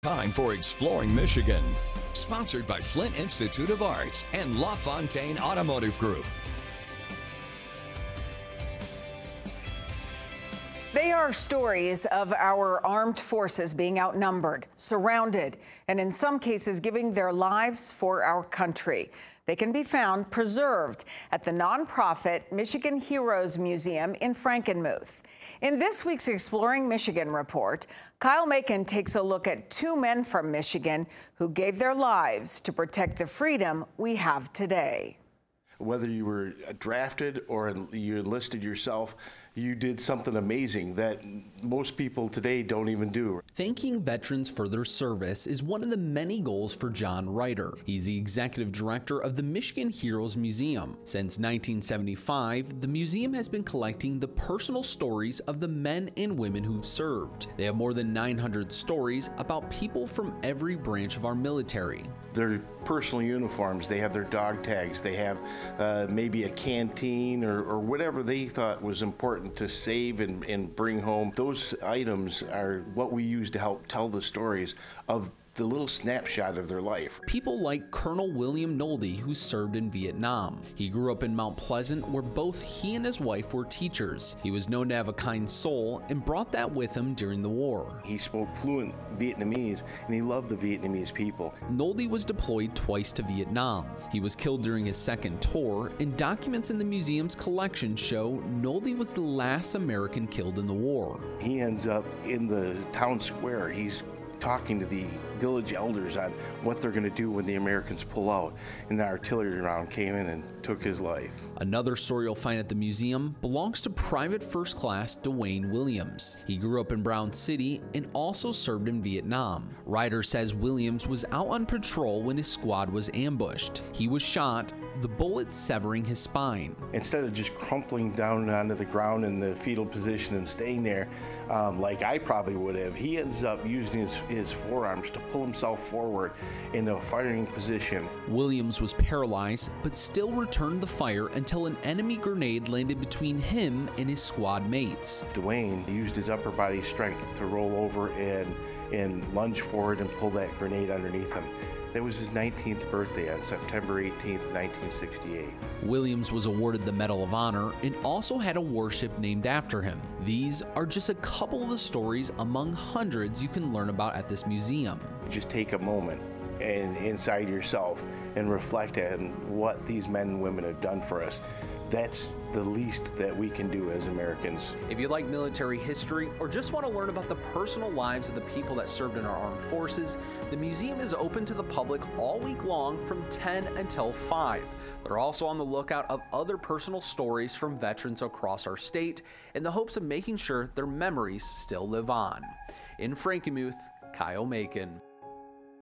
Time for Exploring Michigan, sponsored by Flint Institute of Arts and LaFontaine Automotive Group. They are stories of our armed forces being outnumbered, surrounded, and in some cases giving their lives for our country. They can be found preserved at the nonprofit Michigan Heroes Museum in Frankenmuth. In this week's Exploring Michigan report, Kyle Macon takes a look at two men from Michigan who gave their lives to protect the freedom we have today. Whether you were drafted or you enlisted yourself, you did something amazing that most people today don't even do. Thanking veterans for their service is one of the many goals for John Reiter. He's the executive director of the Michigan Heroes Museum. Since 1975, the museum has been collecting the personal stories of the men and women who've served. They have more than 900 stories about people from every branch of our military. Their personal uniforms, they have their dog tags, they have maybe a canteen or whatever they thought was important to save and bring home. Those items are what we use to help tell the stories of the little snapshot of their life. People like Colonel William Nolde, who served in Vietnam. He grew up in Mount Pleasant, where both he and his wife were teachers. He was known to have a kind soul and brought that with him during the war. He spoke fluent Vietnamese and he loved the Vietnamese people. Nolde was deployed twice to Vietnam. He was killed during his second tour, and documents in the museum's collection show Nolde was the last American killed in the war. He ends up in the town square. He's talking to the village elders on what they're going to do when the Americans pull out, and the artillery round came in and took his life. Another story you'll find at the museum belongs to Private First Class Dwayne Williams. He grew up in Brown City and also served in Vietnam. Reiter says Williams was out on patrol when his squad was ambushed. He was shot, the bullet severing his spine. Instead of just crumpling down onto the ground in the fetal position and staying there like I probably would have, he ends up using his forearms to pull himself forward in a firing position. Williams was paralyzed but still returned the fire until an enemy grenade landed between him and his squad mates. Dwayne used his upper body strength to roll over and lunge forward and pull that grenade underneath him. That was his 19th birthday on September 18th, 1968. Williams was awarded the Medal of Honor and also had a warship named after him. These are just a couple of the stories among hundreds you can learn about at this museum. Just take a moment and inside yourself and reflect on what these men and women have done for us. That's the least that we can do as Americans. If you like military history or just want to learn about the personal lives of the people that served in our armed forces, the museum is open to the public all week long from 10 until 5. They're also on the lookout of other personal stories from veterans across our state in the hopes of making sure their memories still live on. In Frankenmuth, Kyle Macon.